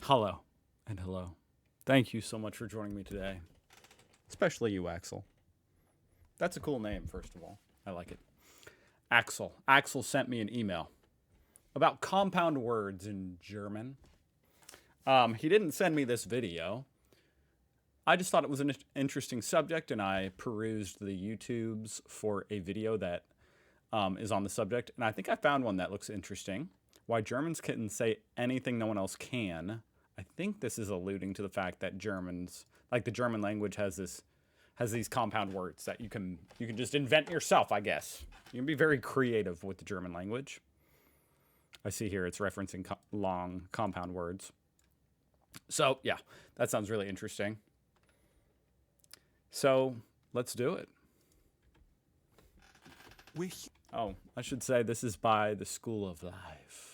Hello and hello. Thank you so much for joining me today. Especially you, Axel. That's a cool name, first of all. I like it. Axel. Axel sent me an email about compound words in German. He didn't send me this video. I just thought it was an interesting subject, and I perused the YouTubes for a video that is on the subject, and I think I found one that looks interesting. Why Germans can say anything no one else can. I think this is alluding to the fact that Germans, like the German language, has these compound words that you can just invent yourself, I guess. You can be very creative with the German language. I see here it's referencing long compound words. So, yeah, that sounds really interesting. So, let's do it. Oh, I should say this is by the School of Life.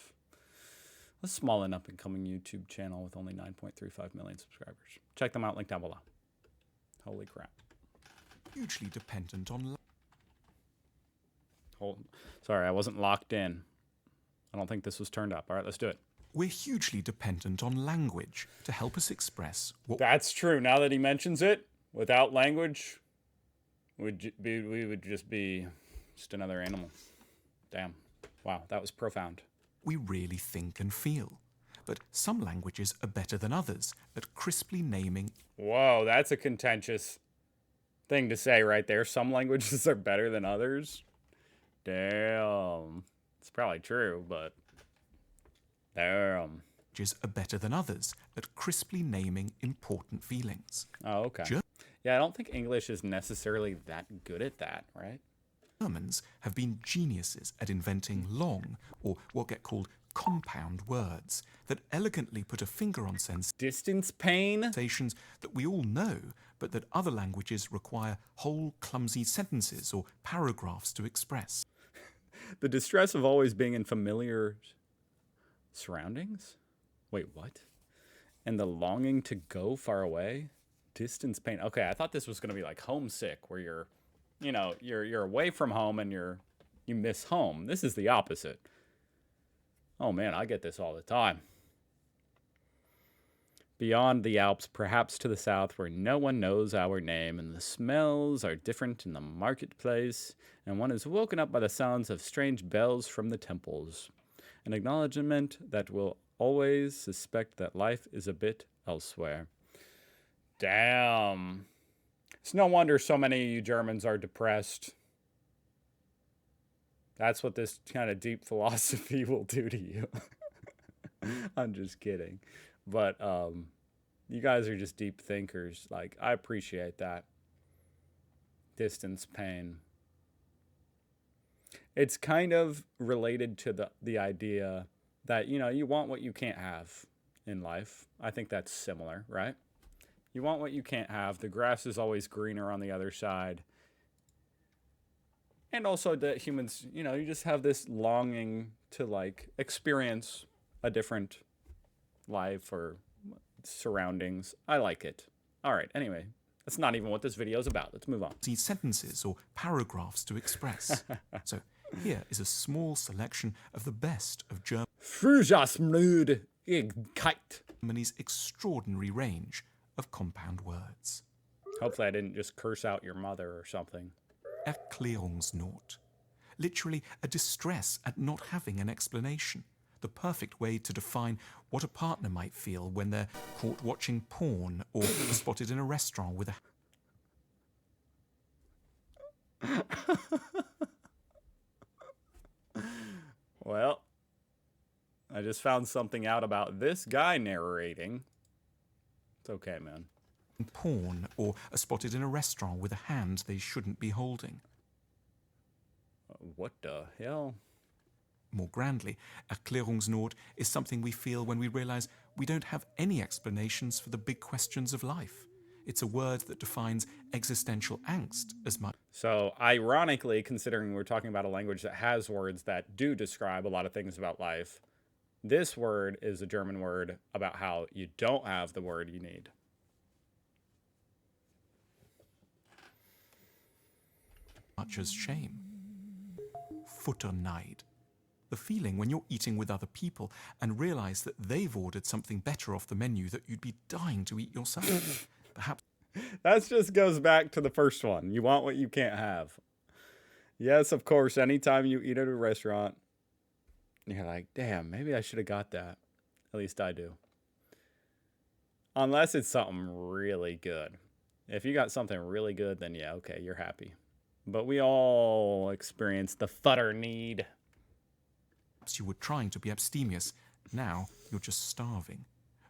A small and up-and-coming YouTube channel with only 9.35 million subscribers. Check them out, link down below. Holy crap. Hugely dependent on... Sorry, I wasn't locked in. I don't think this was turned up. All right, let's do it. We're hugely dependent on language to help us express what... That's true. Now that he mentions it, without language, we would just be just another animal. Damn. Wow, that was profound. we really think and feel. But some languages are better than others at crisply naming... Whoa, that's a contentious thing to say right there. Some languages are better than others. Damn. It's probably true, but... Damn. ...languages are better than others at crisply naming important feelings. Oh, okay. Yeah, I don't think English is necessarily that good at that, right? Germans have been geniuses at inventing long, or what get called compound words, that elegantly put a finger on Distance pain? sensations that we all know, but that other languages require whole clumsy sentences or paragraphs to express. The distress of always being in familiar surroundings? Wait, what? And the longing to go far away? Distance pain. Okay, I thought this was going to be like homesick, where you're, you know, you're away from home and you miss home. This is the opposite. Oh man, I get this all the time. Beyond the Alps, perhaps to the south, where no one knows our name, and the smells are different in the marketplace, and one is woken up by the sounds of strange bells from the temples. An acknowledgement that will always suspect that life is a bit elsewhere. Damn. It's no wonder so many of you Germans are depressed. That's what this kind of deep philosophy will do to you. I'm just kidding. But you guys are just deep thinkers. Like, I appreciate that. Distance pain. It's kind of related to the idea that, you know, you want what you can't have in life. I think that's similar, right? You want what you can't have. The grass is always greener on the other side. And also that humans, you know, you just have this longing to, like, experience a different life or surroundings. I like it. All right, anyway, that's not even what this video is about. Let's move on. These sentences or paragraphs to express. So here is a small selection of the best of Germany's extraordinary range of compound words. Hopefully I didn't just curse out your mother or something. Erklärungsnot. Literally a distress at not having an explanation. The perfect way to define what a partner might feel when they're caught watching porn or spotted in a restaurant with a... Well, I just found something out about this guy narrating. It's okay, man. Porn or are spotted in a restaurant with a hand they shouldn't be holding. What the hell? More grandly, Erklärungsnot is something we feel when we realize we don't have any explanations for the big questions of life. It's a word that defines existential angst as much. So, ironically, considering we're talking about a language that has words that do describe a lot of things about life, this word is a German word about how you don't have the word you need. Much as shame. Futterneid. The feeling when you're eating with other people and realize that they've ordered something better off the menu that you'd be dying to eat yourself. Perhaps That just goes back to the first one. You want what you can't have. Yes, of course, anytime you eat at a restaurant, you're like, damn, maybe I should have got that. At least I do. Unless it's something really good. If you got something really good, then yeah, okay, you're happy. But we all experience the futter need. you were trying to be abstemious. Now you're just starving.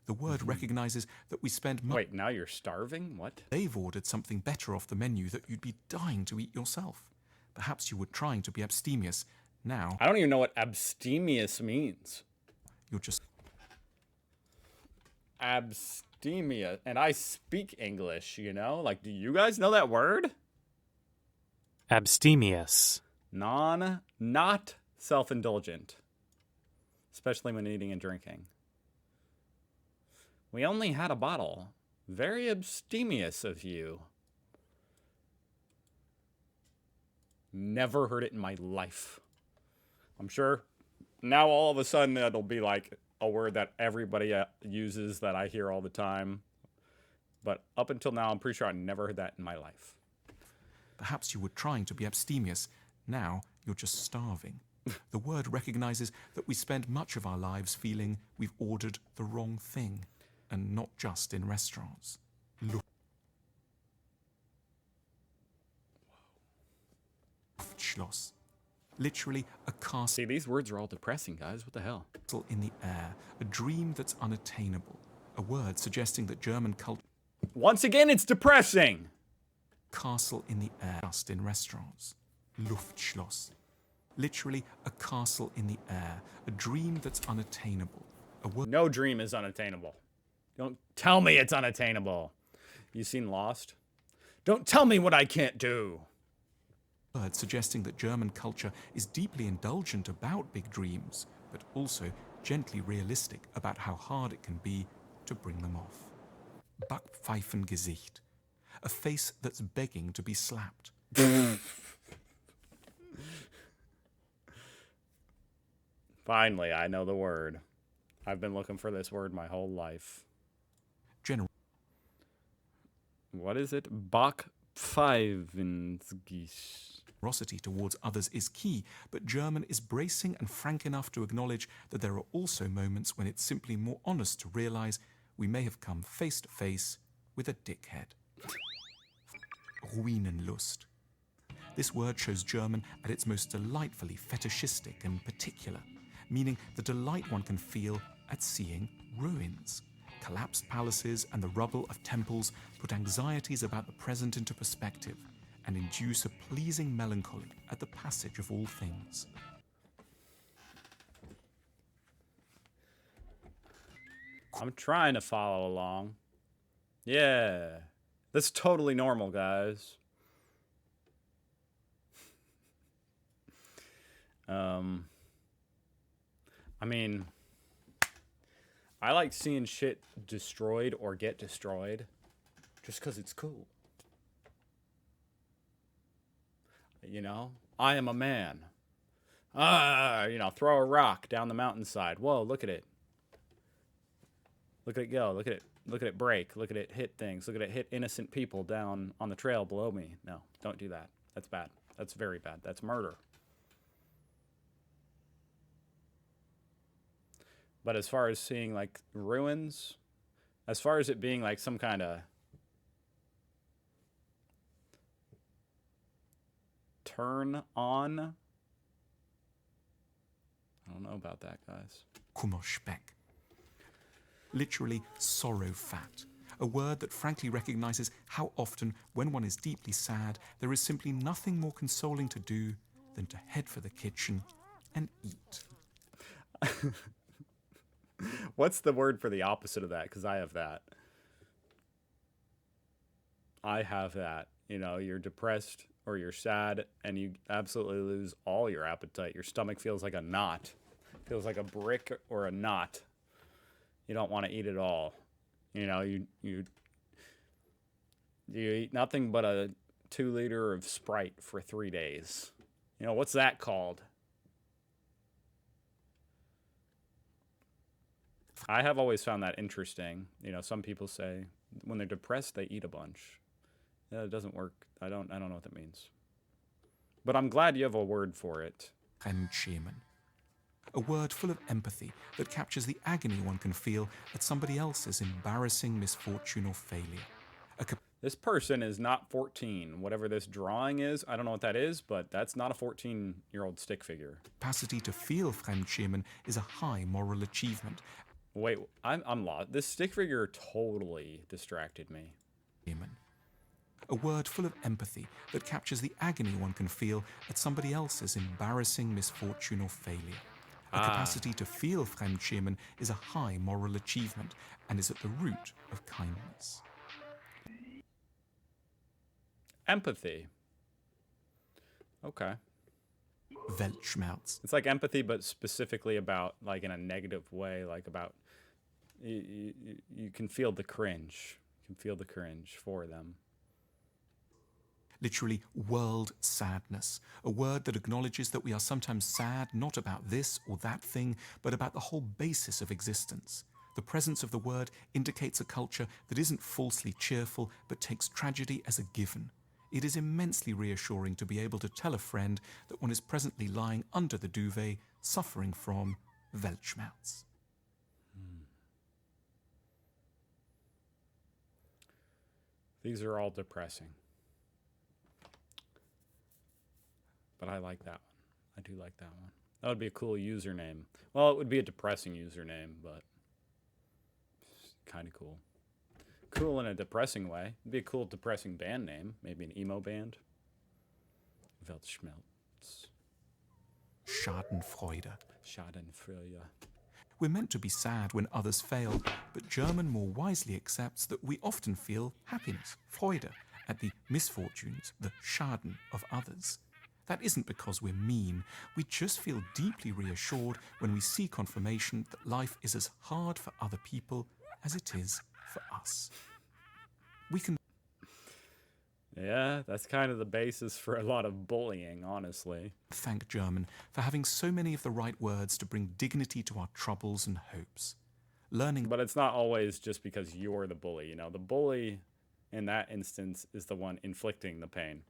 The word recognizes that we spend much. Wait, now you're starving? What? They've ordered something better off the menu that you'd be dying to eat yourself. Perhaps you were trying to be abstemious. Now I don't even know what abstemious means. you're just. Abstemia. And I speak English, you know? Like, do you guys know that word? Abstemious. Not self-indulgent. Especially when eating and drinking. We only had a bottle. Very abstemious of you. Never heard it in my life. I'm sure now all of a sudden it'll be like a word that everybody uses that I hear all the time. But up until now, I'm pretty sure I never heard that in my life. Perhaps you were trying to be abstemious. Now you're just starving. The word recognizes that we spend much of our lives feeling we've ordered the wrong thing, and not just in restaurants. Luftschloss. Literally a castle See, these words are all depressing, guys. What the hell? in the air, a dream that's unattainable. A word suggesting that German culture. Once again, it's depressing. Castle in the air, just in restaurants. Luftschloss. Literally a castle in the air, a dream that's unattainable. A word. No dream is unattainable. Don't tell me it's unattainable. You seen Lost? Don't tell me what I can't do. Word suggesting that German culture is deeply indulgent about big dreams, but also gently realistic about how hard it can be to bring them off. Backpfeifengesicht. A face that's begging to be slapped. Finally, I know the word. I've been looking for this word my whole life. What is it? Backpfeifengesicht. Generosity towards others is key, but German is bracing and frank enough to acknowledge that there are also moments when it's simply more honest to realize we may have come face to face with a dickhead. Ruinenlust. This word shows German at its most delightfully fetishistic and particular, meaning the delight one can feel at seeing ruins. Collapsed palaces and the rubble of temples put anxieties about the present into perspective and induce a pleasing melancholy at the passage of all things. I'm trying to follow along. Yeah. That's totally normal, guys. I mean, I like seeing shit destroyed or get destroyed just because it's cool. You know? I am a man. Throw a rock down the mountainside. Whoa, look at it. Look at it go. Look at it. Look at it break. Look at it hit things. Look at it hit innocent people down on the trail below me. No, don't do that. That's bad. That's very bad. That's murder. But as far as seeing like ruins, as far as it being like some kind of turn on, I don't know about that, guys. Kummerspeck. Literally sorrow fat. A word that frankly recognizes how often, when one is deeply sad, there is simply nothing more consoling to do than to head for the kitchen and eat. What's the word for the opposite of that? Because I have that. I have that. You know, you're depressed or you're sad and you absolutely lose all your appetite. Your stomach feels like a knot. Feels like a brick or a knot. You don't want to eat at all. You know, you eat nothing but a 2 liter of Sprite for 3 days. You know, what's that called? I have always found that interesting. You know, some people say when they're depressed, they eat a bunch. Yeah, it doesn't work. I don't know what that means. But I'm glad you have a word for it. Fremdschämen. A word full of empathy that captures the agony one can feel at somebody else's embarrassing misfortune or failure. This person is not 14. Whatever this drawing is, I don't know what that is, but that's not a 14-year-old stick figure. Capacity to feel Fremdschämen is a high moral achievement. Wait, I'm lost. This stick figure totally distracted me. A word full of empathy that captures the agony one can feel at somebody else's embarrassing misfortune or failure. A capacity to feel Fremdschämen is a high moral achievement and is at the root of kindness. Empathy. Okay. Weltschmerz. It's like empathy, but specifically about, like, in a negative way, like about, you can feel the cringe. You can feel the cringe for them. Literally, world sadness. A word that acknowledges that we are sometimes sad not about this or that thing, but about the whole basis of existence. The presence of the word indicates a culture that isn't falsely cheerful, but takes tragedy as a given. It is immensely reassuring to be able to tell a friend that one is presently lying under the duvet, suffering from Weltschmerz. These are all depressing. But I like that one. I do like that one. That would be a cool username. Well, it would be a depressing username, but kind of cool. Cool in a depressing way. It'd be a cool depressing band name. Maybe an emo band. Weltschmerz. Schadenfreude. Schadenfreude. We're meant to be sad when others fail, but German more wisely accepts that we often feel happiness, Freude, at the misfortunes, the Schaden of others. That isn't because we're mean. We just feel deeply reassured when we see confirmation that life is as hard for other people as it is for us. We can Yeah, that's kind of the basis for a lot of bullying, honestly. thank German for having so many of the right words to bring dignity to our troubles and hopes. Learning But it's not always just because you're the bully. You know, the bully in that instance is the one inflicting the pain.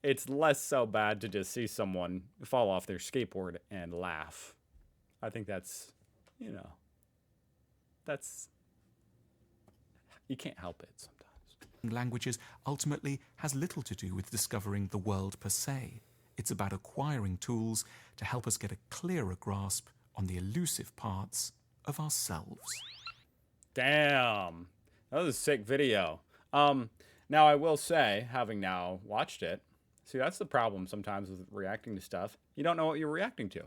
It's less so bad to just see someone fall off their skateboard and laugh. I think that's, you know, that's, you can't help it sometimes. languages ultimately has little to do with discovering the world per se. It's about acquiring tools to help us get a clearer grasp on the elusive parts of ourselves. Damn. That was a sick video. Now I will say, having now watched it, see, that's the problem sometimes with reacting to stuff. You don't know what you're reacting to.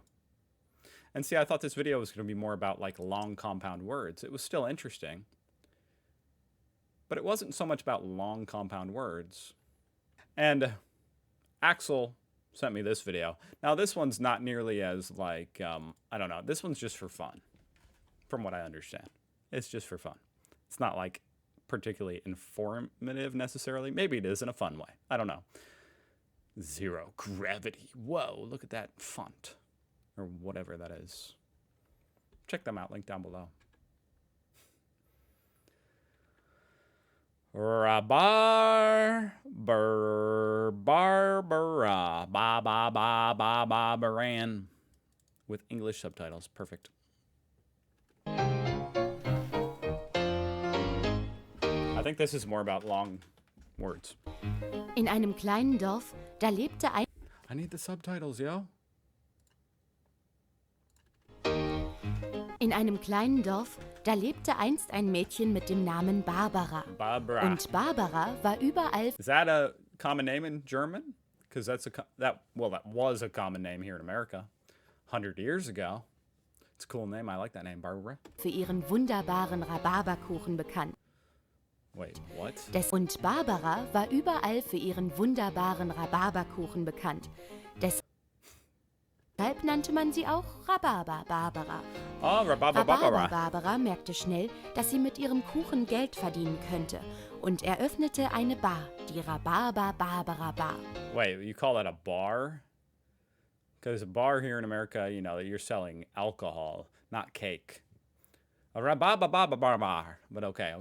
And see, I thought this video was going to be more about like long compound words. It was still interesting. But it wasn't so much about long compound words. And Axel sent me this video. Now this one's not nearly as like, I don't know. This one's just for fun, from what I understand. It's just for fun. It's not like particularly informative necessarily. Maybe it is in a fun way. I don't know. Zero gravity. Whoa, look at that font. Or whatever that is. Check them out, link down below. Rhubarb Barbara. Barbaran. With English subtitles. Perfect. I think this is more about long words. In einem kleinen Dorf, da lebte ein I need the subtitles, yo. In einem kleinen Dorf, da lebte einst ein Mädchen mit dem Namen Barbara. Barbara. Und Barbara war überall Is that a common name in German? Because that was a common name here in America 100 years ago. It's a cool name. I like that name, Barbara. für ihren wunderbaren Rhabarberkuchen bekannt. Wait, what? Und Barbara war überall für ihren wunderbaren Rhabarberkuchen bekannt. Deshalb nannte man sie auch Rhubarb Barbara. Oh, Rhubarb Barbara. Barbara merkte schnell, dass sie mit ihrem Kuchen Geld verdienen könnte und eröffnete eine Bar, die Rhubarb Barbara Bar. Wait, you call that a bar? Because a bar here in America, you know, you're selling alcohol, not cake. Rhubarb Barbara. But okay.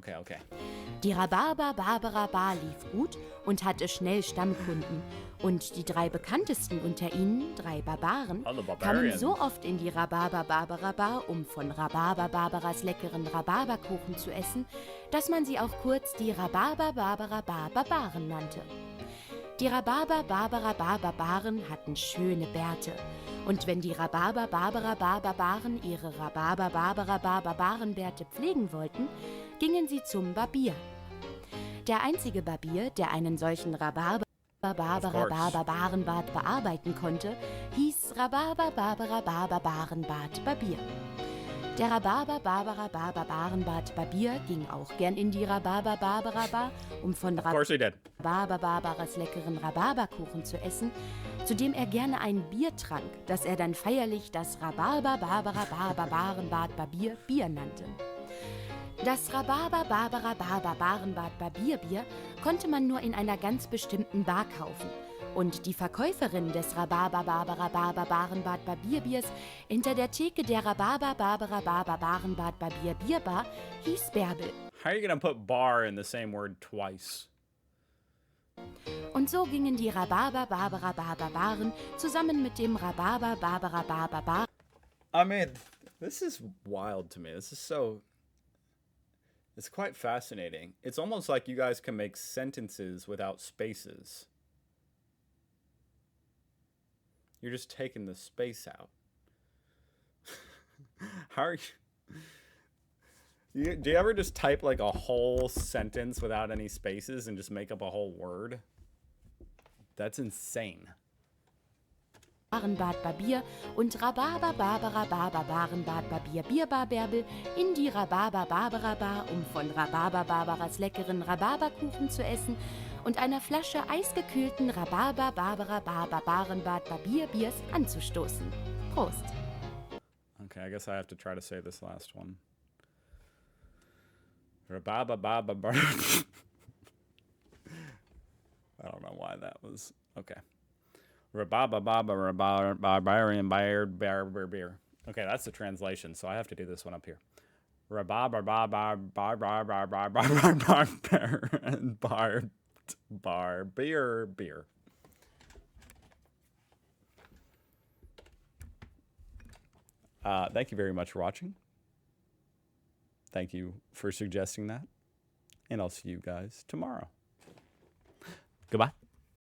Die Rhabarber Barbara Bar lief gut und hatte schnell Stammkunden. Und die 3 bekanntesten unter ihnen, 3 Barbaren, Alle kamen Barbarians. so oft in die Rhabarber Barbara Bar, um von Rhabarber Barbaras leckeren Rhabarberkuchen zu essen, dass man sie auch kurz die Rhabarber Barbara Bar Barbaren nannte. Die Rhabarber Barbara Bar Barbaren hatten schöne Bärte. Und wenn die Rhabarber Barbara Bar Barbaren ihre Rhabarber Barbara Bar Barbarenbärte pflegen wollten, gingen sie zum Barbier. Der einzige Barbier, der einen solchen Rhabarber Barbara Bar Barbarenbart bearbeiten konnte, hieß Rhabarber Barbara Bar Barbarenbart Barbier. Der Rhabarber Barbara Bar Barbarenbart Barbier ging auch gern in die Rhabarber Barbara Bar, um von Of course he did. Rhabarber Barbaras leckeren Rhabarberkuchen zu essen, zu dem er gerne ein Bier trank, das er dann feierlich das Rhabarber Barbara Bar Barbarenbart Barbier Bier nannte. Das Rhabarber Barbara Bar Barbarenbart Barbierbier konnte man nur in einer ganz bestimmten Bar kaufen. Und die Verkäuferin des Rhabarber Barbara Bar Barbarenbart Barbierbiers hinter der Theke der Rhabarber Barbara Bar Barbarenbart Barbier Bierbar hieß Bärbel. How are you gonna put bar in the same word twice? Und so gingen die Rhabarber Barbara Bar Barbaren zusammen mit dem Rhabarber Barbara Bar Barbar. I mean, this is wild to me. It's quite fascinating. It's almost like you guys can make sentences without spaces. You're just taking the space out. How are you? Do you ever just type like a whole sentence without any spaces and just make up a whole word? That's insane. Barbarenbart Barbier und Rhabarber Barbara Bar Barbarenbart Barbier Bierbar Bärbel in die Rhabarber Barbara Bar, um von Rhabarber Barbaras leckeren Rhabarberkuchen zu essen und einer Flasche eisgekühlten Rhabarber Barbara Bar Barbarenbart Barbierbiers anzustoßen. Prost! Okay, I guess I have to try to say this last one. Rhubarb Barbara. I don't know why that was okay. Rhubarb Barbarian beer. Okay, that's the translation, so I have to do this one up here. Rhubarb beer. Thank you very much for watching. Thank you for suggesting that. And I'll see you guys tomorrow. Goodbye.